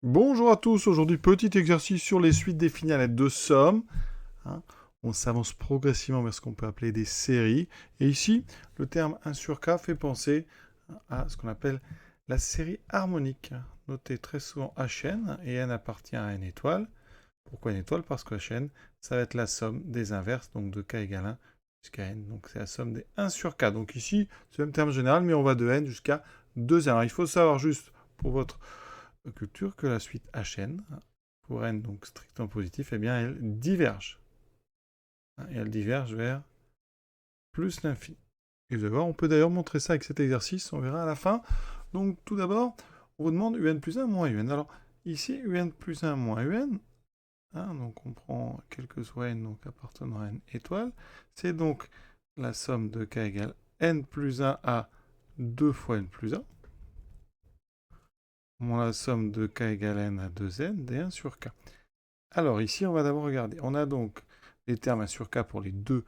Bonjour à tous, aujourd'hui petit exercice sur les suites définies à l'aide de sommes. hein. On s'avance progressivement vers ce qu'on peut appeler des séries. Et ici, le terme 1 sur K fait penser à ce qu'on appelle la série harmonique. Notez très souvent Hn, et n appartient à n étoile. Pourquoi n étoile? Parce que Hn, ça va être la somme des inverses, donc de k égale 1 jusqu'à n. Donc c'est la somme des 1 sur K. Donc ici, c'est le même terme général, mais on va de n jusqu'à 2n. Alors il faut savoir juste, pour votre culture, que la suite Hn, pour n donc strictement positif, eh bien elle diverge. Et elle diverge vers plus l'infini. Et vous allez voir, on peut d'ailleurs montrer ça avec cet exercice, on verra à la fin. Donc tout d'abord, on vous demande un plus 1 moins un. Alors ici, un plus 1 moins un, donc on prend quel que soit n donc appartenant à n étoile, c'est donc la somme de k égale n plus 1 à 2 fois n plus 1, moins la somme de k égale n à 2n d1 sur k. Alors ici, on va d'abord regarder. On a donc les termes 1 sur k pour les deux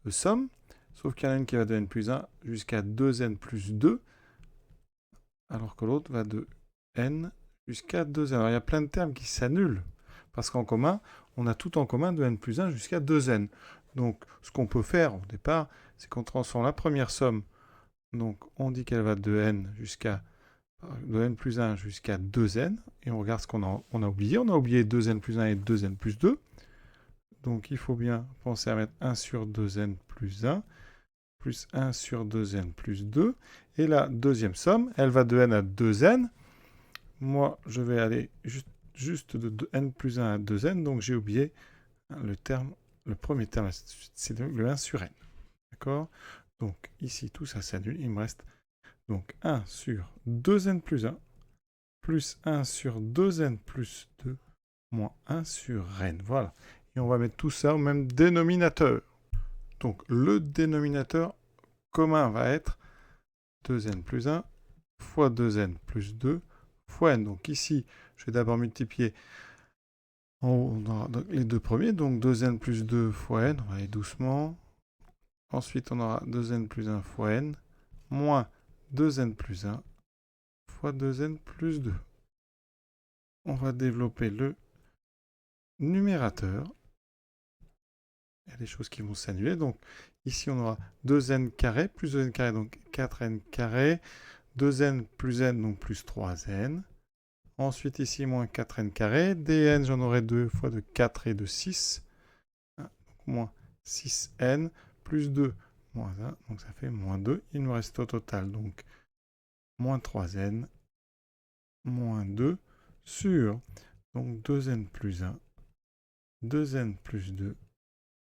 sommes, sauf qu'il y en a une qui va de n plus 1 jusqu'à 2n plus 2, alors que l'autre va de n jusqu'à 2n. Alors il y a plein de termes qui s'annulent, parce qu'en commun, on a tout en commun de n plus 1 jusqu'à 2n. Donc ce qu'on peut faire au départ, c'est qu'on transforme la première somme. Donc on dit qu'elle va de n plus 1 jusqu'à 2n, et on regarde ce qu'on a oublié. On a oublié 2n plus 1 et 2n plus 2. Donc il faut bien penser à mettre 1 sur 2n plus 1, plus 1 sur 2n plus 2. Et la deuxième somme, elle va de n à 2n. Moi, je vais aller juste de n plus 1 à 2n, donc j'ai oublié le premier terme, c'est le 1 sur n. D'accord? Donc ici, tout ça s'annule. Il me reste donc 1 sur 2n plus 1, plus 1 sur 2n plus 2, moins 1 sur n. Voilà. Et on va mettre tout ça au même dénominateur. Donc le dénominateur commun va être 2n plus 1 fois 2n plus 2 fois n. Donc ici, je vais d'abord multiplier en haut, les deux premiers, donc 2n plus 2 fois n, on va aller doucement. Ensuite, on aura 2n plus 1 fois n, moins 2n plus 1 fois 2n plus 2. On va développer le numérateur. Il y a des choses qui vont s'annuler. Donc ici, on aura 2n carré plus 2n carré, donc 4n carré. 2n plus n, donc plus 3n. Ensuite, ici, moins 4n carré. dn, j'en aurai 2 fois de 4 et de 6. Donc, moins 6n plus 2, moins 1. Donc, ça fait moins 2. Il me reste au total, donc, moins 3n, moins 2 sur, donc, 2n plus 1, 2n plus 2,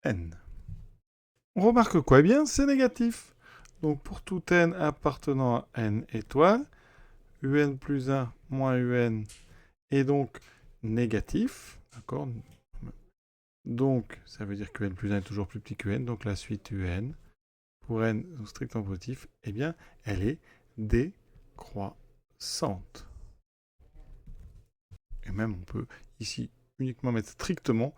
n. On remarque quoi? Eh bien, c'est négatif. Donc, pour tout n appartenant à n étoile, un plus 1 moins un est donc négatif. D'accord? Donc, ça veut dire que n plus 1 est toujours plus petit que n. Donc, la suite un, pour n strictement positif, eh bien, elle est décroissante. Et même, on peut ici uniquement mettre strictement.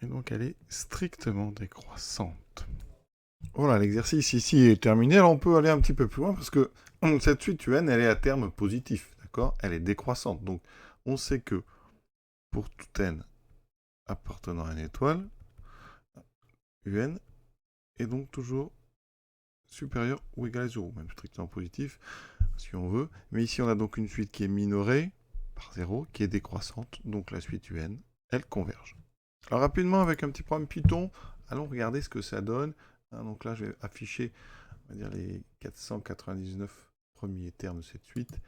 Et donc, elle est strictement décroissante. Voilà, l'exercice ici est terminé. Alors, on peut aller un petit peu plus loin parce que cette suite un, elle est à terme positif. D'accord? Elle est décroissante. Donc, on sait que pour tout n appartenant à une étoile, un est donc toujours supérieur ou égal à 0, même strictement positif, si on veut. Mais ici, on a donc une suite qui est minorée par 0, qui est décroissante, donc la suite un, elle converge. Alors rapidement, avec un petit programme Python, allons regarder ce que ça donne. Donc là, je vais afficher, on va dire, les 499 premiers termes de cette suite.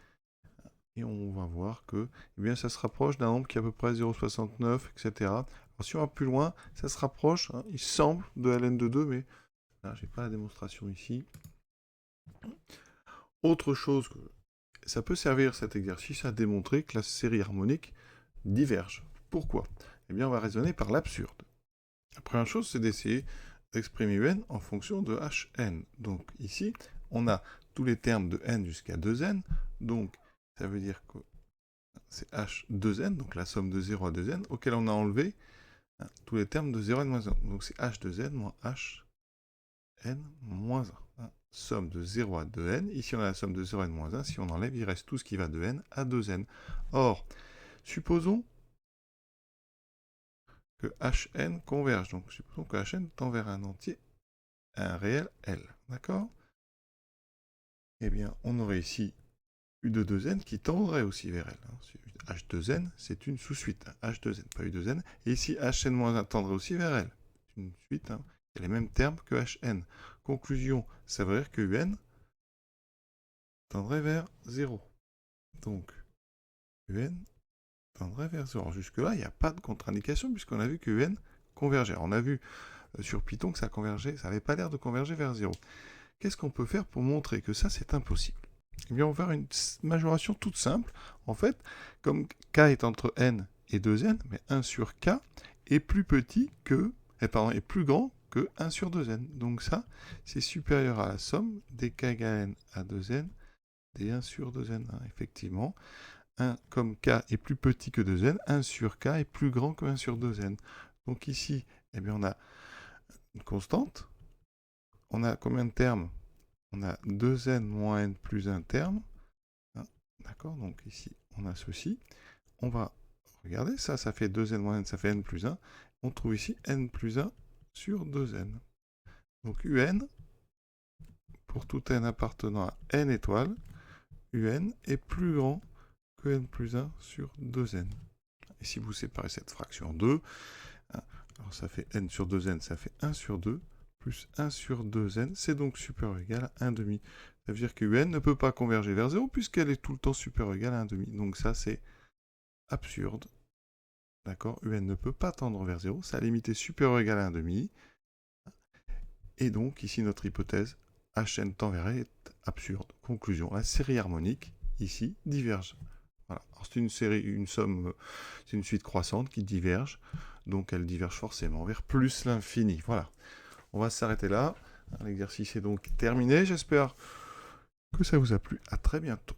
Et on va voir que eh bien, ça se rapproche d'un nombre qui est à peu près 0,69, etc. Alors, si on va plus loin, ça se rapproche, il semble, de ln de 2, mais là, je n'ai pas la démonstration ici. Autre chose, ça peut servir cet exercice à démontrer que la série harmonique diverge. Pourquoi? Eh bien, on va raisonner par l'absurde. La première chose, c'est d'essayer d'exprimer un en fonction de hn. Donc ici, on a tous les termes de n jusqu'à 2n, donc ça veut dire que c'est h2n, donc la somme de 0 à 2n, auquel on a enlevé tous les termes de 0 à moins 1. Donc c'est h2n moins hn moins 1. Somme de 0 à 2n. Ici, on a la somme de 0 à n moins 1. Si on enlève, il reste tout ce qui va de n à 2n. Or, Supposons que Hn converge. Donc, supposons que Hn tend vers un entier, un réel L. D'accord? Eh bien, on aurait ici U de 2n qui tendrait aussi vers L. H2n, c'est une sous-suite. H2n, pas U2n. Et ici, Hn-1 tendrait aussi vers L. C'est une suite. Il y a les mêmes termes que Hn. Conclusion, ça veut dire que Un tendrait vers 0. Donc, Un tendrait vers 0. Jusque-là, il n'y a pas de contre-indication puisqu'on a vu que Un convergeait. On a vu sur Python que ça convergeait, ça n'avait pas l'air de converger vers 0. Qu'est-ce qu'on peut faire pour montrer que ça, c'est impossible? Eh bien, on va faire une majoration toute simple. En fait, comme k est entre n et 2n, mais 1 sur k est plus petit que, est plus grand que 1 sur 2n. Donc ça, c'est supérieur à la somme des k égale n à 2n des 1 sur 2n. Effectivement, 1, comme k est plus petit que 2n, 1 sur k est plus grand que 1 sur 2n. Donc ici, eh bien, on a une constante. On a combien de termes? On a 2n moins n plus un terme. D'accord? Donc ici, on a ceci. On va regarder ça, ça fait 2n moins n, ça fait n plus 1. On trouve ici n plus 1 sur 2n. Donc Un, pour tout n appartenant à n étoiles, Un est plus grand que n plus 1 sur 2n. Et si vous séparez cette fraction en 2, alors ça fait n sur 2n, ça fait 1 sur 2, plus 1 sur 2n, c'est donc supérieur ou égal à 1 demi. Ça veut dire que Un ne peut pas converger vers 0 puisqu'elle est tout le temps supérieure ou égale à 1 demi. Donc ça, c'est absurde. D'accord? Un ne peut pas tendre vers 0, sa limite est supérieure ou égale à 1 demi. Et donc, ici, notre hypothèse, Hn tend vers L est absurde. Conclusion, la série harmonique, ici, diverge. Voilà. C'est une série, une somme, c'est une suite croissante qui diverge. Donc, elle diverge forcément vers plus l'infini. Voilà. On va s'arrêter là. L'exercice est donc terminé. J'espère que ça vous a plu. À très bientôt.